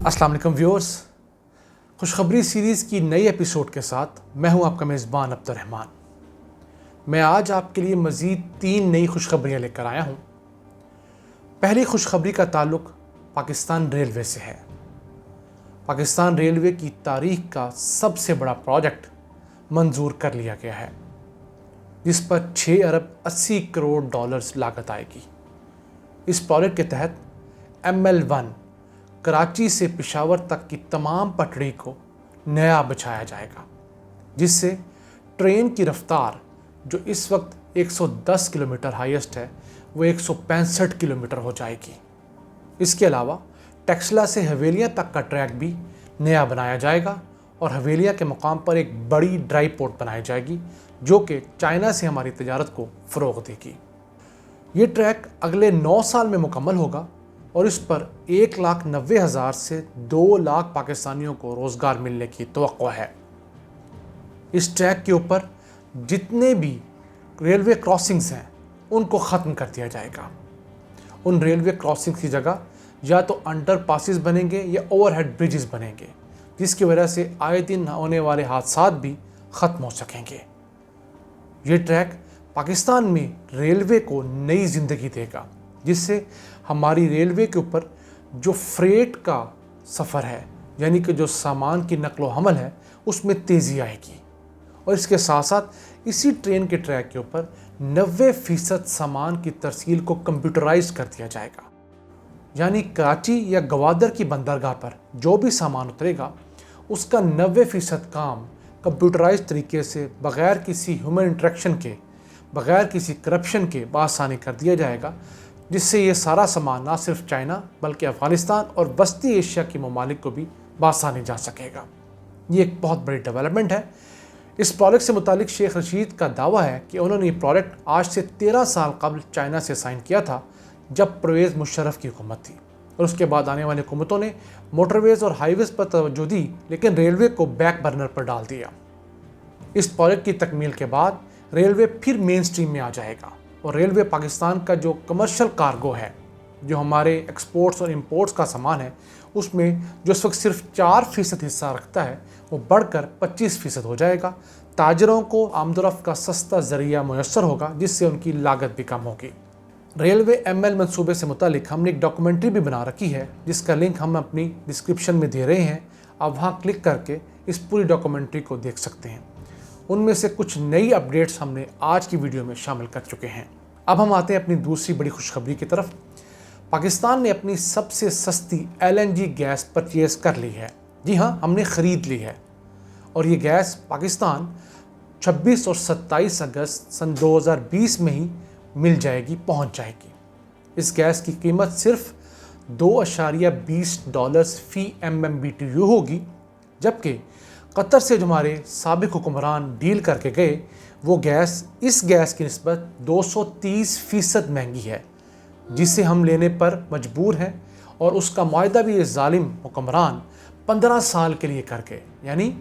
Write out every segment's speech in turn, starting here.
अस्सलाम वालेकुम व्यूअर्स, खुशखबरी सीरीज़ की नई एपिसोड के साथ मैं हूं आपका मेज़बान अब्दुर्रहमान। मैं आज आपके लिए मज़ीद 3 नई खुशखबरियां लेकर आया हूं। पहली खुशखबरी का ताल्लुक़ पाकिस्तान रेलवे से है। पाकिस्तान रेलवे की तारीख़ का सबसे बड़ा प्रोजेक्ट मंजूर कर लिया गया है, जिस पर 6 अरब 80 करोड़ डॉलर्स लागत आएगी। इस प्रोजेक्ट के तहत ML1 कराची से पेशावर तक की तमाम पटड़ी को नया बिछाया जाएगा, जिससे ट्रेन की रफ्तार जो इस वक्त 110 किलोमीटर हाईएस्ट है वो 165 किलोमीटर हो जाएगी। इसके अलावा टेक्सला से हवेलियाँ तक का ट्रैक भी नया बनाया जाएगा और हवेलियाँ के मुकाम पर एक बड़ी ड्राई पोर्ट बनाई जाएगी जो कि चाइना से हमारी तजारत को फ़रोग़ देगी। ये ट्रैक अगले 9 साल में मुकम्मल होगा और इस पर 1,90,000 से 2 लाख पाकिस्तानियों को रोज़गार मिलने की तवक्को है। इस ट्रैक के ऊपर जितने भी रेलवे क्रॉसिंग्स हैं उनको ख़त्म कर दिया जाएगा। उन रेलवे क्रॉसिंग्स की जगह या तो अंडर पासिस बनेंगे या ओवरहेड ब्रिजेस बनेंगे, जिसकी वजह से आए दिन होने वाले हादसात भी ख़त्म हो सकेंगे। ये ट्रैक पाकिस्तान में रेलवे को नई ज़िंदगी देगा, जिससे हमारी रेलवे के ऊपर जो फ्रेट का सफ़र है, यानी कि जो सामान की नकलो हमल है, उसमें तेज़ी आएगी। और इसके साथ साथ इसी ट्रेन के ट्रैक के ऊपर 90% सामान की तरसील को कंप्यूटराइज कर दिया जाएगा। यानी कराची या गवादर की बंदरगाह पर जो भी सामान उतरेगा उसका 90% काम कंप्यूटराइज तरीके से बग़ैर किसी ह्यूमन इंटरेक्शन के, बग़ैर किसी करप्शन के बआसानी कर दिया जाएगा, जिससे ये सारा सामान ना सिर्फ चाइना बल्कि अफ़गानिस्तान और वस्ती एशिया के ममालिक को भी बआसानी जा सकेगा। ये एक बहुत बड़ी डेवलपमेंट है। इस प्रोजेक्ट से मुतालिक शेख रशीद का दावा है कि उन्होंने ये प्रोजेक्ट आज से 13 साल कबल चाइना से साइन किया था, जब परवेज़ मुशर्रफ की हुकूमत थी, और उसके बाद आने वाली हुकूमतों ने मोटरवेज़ और हाईवेज़ पर तवज्जो दी, लेकिन रेलवे को बैक बर्नर पर डाल दिया। इस प्रोजेक्ट की तकमील के बाद रेलवे फिर मेन स्ट्रीम में आ जाएगा और रेलवे पाकिस्तान का जो कमर्शियल कार्गो है, जो हमारे एक्सपोर्ट्स और इंपोर्ट्स का सामान है, उसमें जो इस वक्त सिर्फ 4% हिस्सा रखता है वो बढ़कर 25% हो जाएगा। ताजरों को आमदोरफ्त का सस्ता ज़रिया मुयस्सर होगा, जिससे उनकी लागत भी कम होगी। रेलवे ML मंसूबे से मुतालिक हमने एक डॉक्यूमेंट्री भी बना रखी है, जिसका लिंक हम अपनी डिस्क्रिप्शन में दे रहे हैं। आप वहाँ क्लिक करके इस पूरी डॉक्यूमेंट्री को देख सकते हैं। उनमें से कुछ नई अपडेट्स हमने आज की वीडियो में शामिल कर चुके हैं। अब हम आते हैं अपनी दूसरी बड़ी खुशखबरी की तरफ। पाकिस्तान ने अपनी सबसे सस्ती LNG गैस परचेज़ कर ली है। जी हाँ, हमने ख़रीद ली है और ये गैस पाकिस्तान 26 और 27 अगस्त सन 2020 में ही मिल जाएगी, पहुँच जाएगी। इस गैस की कीमत सिर्फ $2.20 फ़ी MMBTU होगी, जबकि कतर से जो हमारे साबिक हुक्मरान डील करके गए, वो गैस इस गैस की निस्बत 230% महंगी है, जिसे हम लेने पर मजबूर हैं। और उसका मुआहदा भी ये जालिम हुक्मरान 15 साल के लिए कर गए, यानी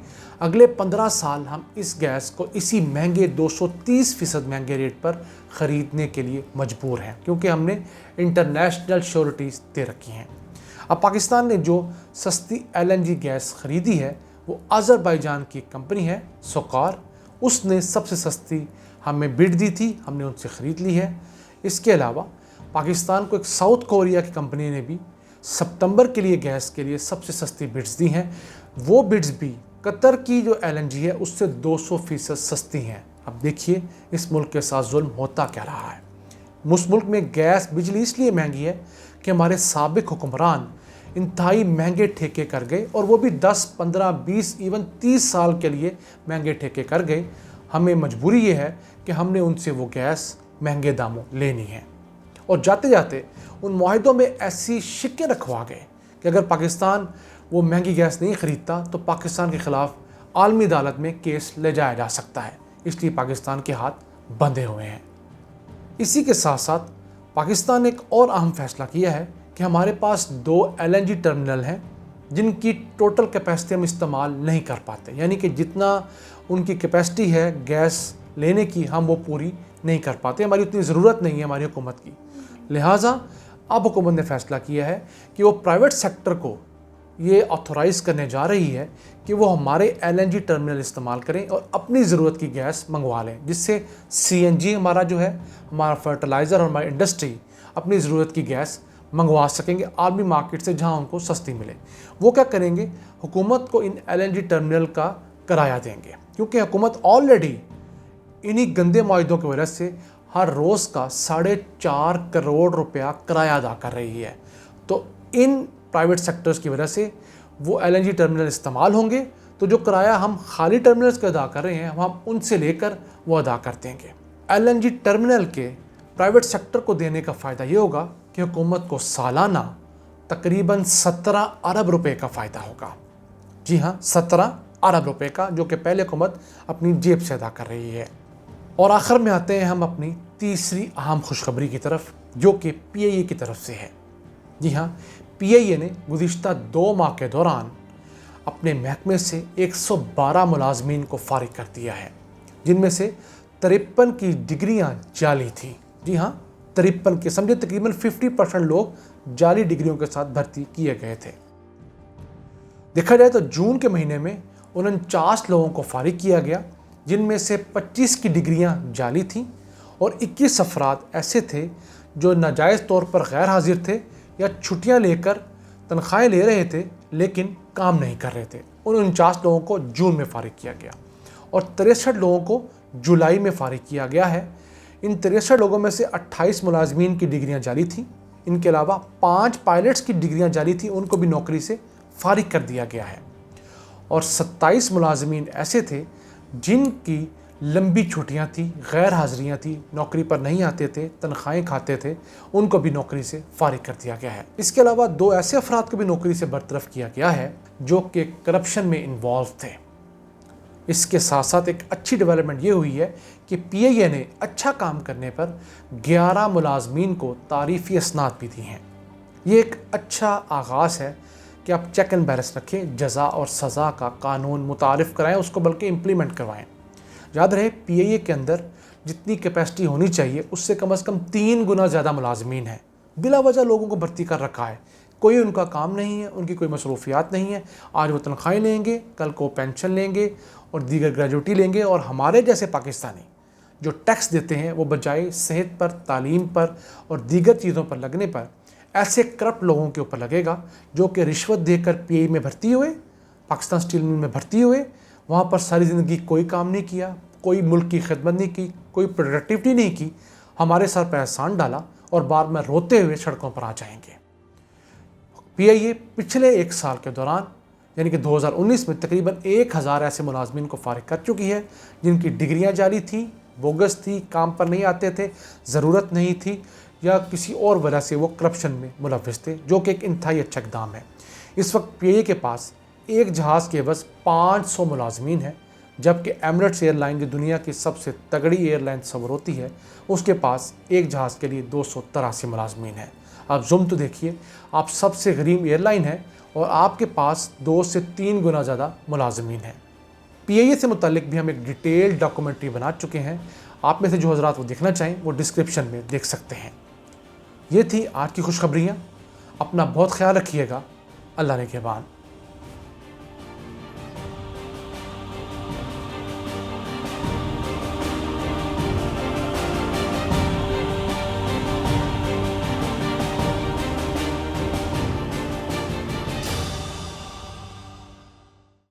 अगले 15 साल हम इस गैस को इसी महंगे 230% महंगे रेट पर ख़रीदने के लिए मजबूर हैं, क्योंकि हमने इंटरनेशनल श्योरिटीज़ दे रखी हैं। अब पाकिस्तान ने जो सस्ती LNG गैस ख़रीदी है वो अज़रबैजान की कंपनी है सोकार। उसने सबसे सस्ती हमें बिड दी थी, हमने उनसे ख़रीद ली है। इसके अलावा पाकिस्तान को एक साउथ कोरिया की कंपनी ने भी सितंबर के लिए गैस के लिए सबसे सस्ती बिड्स दी हैं। वो बिड्स भी कतर की जो LNG है उससे 200% सस्ती हैं। अब देखिए इस मुल्क के साथ जुल्म होता क्या रहा है। उस मुल्क में गैस बिजली इसलिए महंगी है कि हमारे साबिक हुक्मरान इंतहाई महंगे ठेके कर गए, और वो भी 10, 15, 20, इवन 30 साल के लिए महंगे ठेके कर गए। हमें मजबूरी ये है कि हमने उनसे वो गैस महंगे दामों लेनी है, और जाते जाते उन मुआहिदों में ऐसी शिक्कें रखवा गए कि अगर पाकिस्तान वो महंगी गैस नहीं ख़रीदता तो पाकिस्तान के ख़िलाफ़ आलमी अदालत में केस ले जाया जा सकता है। इसलिए पाकिस्तान के हाथ बंधे हुए हैं। इसी के साथ साथ पाकिस्तान ने एक और अहम फ़ैसला किया है कि हमारे पास 2 LNG टर्मिनल हैं जिनकी टोटल कैपेसिटी हम इस्तेमाल नहीं कर पाते, यानी कि जितना उनकी कैपेसिटी है गैस लेने की हम वो पूरी नहीं कर पाते, हमारी उतनी ज़रूरत नहीं है हमारी हुकूमत की। लिहाजा अब हुकूमत ने फ़ैसला किया है कि वो प्राइवेट सेक्टर को یہ آتھورائز کرنے جا رہی ہے کہ وہ ہمارے LNG ٹرمینل استعمال کریں اور اپنی ضرورت کی گیس منگوا لیں، جس سے CNG ہمارا جو ہے، ہمارا فرٹیلائزر اور ہماری انڈسٹری اپنی ضرورت کی گیس منگوا سکیں گے عالمی مارکیٹ سے، جہاں ان کو سستی ملے۔ وہ کیا کریں گے؟ حکومت کو ان LNG ٹرمینل کا کرایہ دیں گے، کیونکہ حکومت آلریڈی انہی گندے معاہدوں کی وجہ سے ہر روز کا 4.5 کروڑ روپیہ کرایہ ادا کر رہی ہے۔ تو ان پرائیویٹ سیکٹرز کی وجہ سے وہ LNG ٹرمینل استعمال ہوں گے، تو جو کرایہ ہم خالی ٹرمینلز کا ادا کر رہے ہیں، ہم ان سے لے کر وہ ادا کر دیں گے۔ LNG ٹرمینل کے پرائیویٹ سیکٹر کو دینے کا فائدہ یہ ہوگا کہ حکومت کو سالانہ تقریباً 17 ارب روپے کا فائدہ ہوگا۔ جی ہاں، 17 ارب روپے کا، جو کہ پہلے حکومت اپنی جیب سے ادا کر رہی ہے۔ اور آخر میں آتے ہیں ہم اپنی تیسری اہم خوشخبری کی طرف، جو کہ PIA کی طرف سے ہے۔ جی ہاں، PIA نے گزشتہ 2 ماہ کے دوران اپنے محکمے سے 112 ملازمین کو فارغ کر دیا ہے، جن میں سے 53 کی ڈگریاں جعلی تھیں۔ جی ہاں، 53 کے، سمجھے تقریباً 50% لوگ جعلی ڈگریوں کے ساتھ بھرتی کیے گئے تھے۔ دیکھا جائے تو جون کے مہینے میں 49 لوگوں کو فارغ کیا گیا، جن میں سے 25 کی ڈگریاں جعلی تھیں، اور 21 افراد ایسے تھے جو ناجائز طور پر غیر حاضر تھے یا چھٹیاں لے کر تنخواہیں لے رہے تھے لیکن کام نہیں کر رہے تھے۔ ان 49 لوگوں کو جون میں فارغ کیا گیا اور 63 لوگوں کو جولائی میں فارغ کیا گیا ہے۔ ان 63 لوگوں میں سے 28 ملازمین کی ڈگریاں جعلی تھیں۔ ان کے علاوہ 5 پائلٹس کی ڈگریاں جعلی تھیں، ان کو بھی نوکری سے فارغ کر دیا گیا ہے۔ اور 27 ملازمین ایسے تھے جن کی لمبی چھٹیاں تھیں، غیر حاضریاں تھیں، نوکری پر نہیں آتے تھے، تنخواہیں کھاتے تھے، ان کو بھی نوکری سے فارغ کر دیا گیا ہے۔ اس کے علاوہ 2 ایسے افراد کو بھی نوکری سے برطرف کیا گیا ہے جو کہ کرپشن میں انوالو تھے۔ اس کے ساتھ ساتھ ایک اچھی ڈیولپمنٹ یہ ہوئی ہے کہ PIA نے اچھا کام کرنے پر 11 ملازمین کو تعریفی اسناد بھی دی ہیں۔ یہ ایک اچھا آغاز ہے کہ آپ چیک اینڈ بیلنس رکھیں، جزا اور سزا کا قانون متعارف کرائیں، اس کو بلکہ امپلیمنٹ کروائیں۔ یاد رہے PIA کے اندر جتنی کیپیسٹی ہونی چاہیے اس سے کم از کم 3 گنا زیادہ ملازمین ہیں۔ بلا وجہ لوگوں کو بھرتی کر رکھا ہے، کوئی ان کا کام نہیں ہے، ان کی کوئی مصروفیات نہیں ہے۔ آج وہ تنخواہیں لیں گے، کل کو پینشن لیں گے اور دیگر گریجوٹی لیں گے، اور ہمارے جیسے پاکستانی جو ٹیکس دیتے ہیں وہ بجائے صحت پر، تعلیم پر اور دیگر چیزوں پر لگنے پر ایسے کرپٹ لوگوں کے اوپر لگے گا جو کہ رشوت دے کر PIA میں بھرتی ہوئے، پاکستان اسٹیل مل میں بھرتی ہوئے، وہاں پر ساری زندگی کوئی کام نہیں کیا، کوئی ملک کی خدمت نہیں کی، کوئی پروڈکٹیوٹی نہیں کی، ہمارے سر پہ احسان ڈالا اور بعد میں روتے ہوئے سڑکوں پر آ جائیں گے۔ PIA پچھلے 1 سال کے دوران یعنی کہ 2019 میں تقریباً 1000 ایسے ملازمین کو فارغ کر چکی ہے جن کی ڈگریاں جعلی تھیں، بوگس تھی، کام پر نہیں آتے تھے، ضرورت نہیں تھی، یا کسی اور وجہ سے وہ کرپشن میں ملوث تھے، جو کہ ایک انتہائی اچھا اقدام ہے۔ اس وقت PIA کے پاس ایک جہاز کے عوض 500 ملازمین ہیں، جبکہ ایمریٹس ایئر لائن جو دنیا کی سب سے تگڑی ایئر لائن تصور ہوتی ہے، اس کے پاس ایک جہاز کے لیے 283 ملازمین ہیں۔ آپ زوم تو دیکھیے، آپ سب سے غریب ایئر لائن ہے اور آپ کے پاس 2 سے 3 گنا زیادہ ملازمین ہیں۔ PIA سے متعلق بھی ہم ایک ڈیٹیل ڈاکومنٹری بنا چکے ہیں، آپ میں سے جو حضرات وہ دیکھنا چاہیں وہ ڈسکرپشن میں دیکھ سکتے ہیں۔ یہ تھی آج کی خوشخبریاں۔ اپنا بہت خیال رکھیے گا۔ اللہ نگہبان۔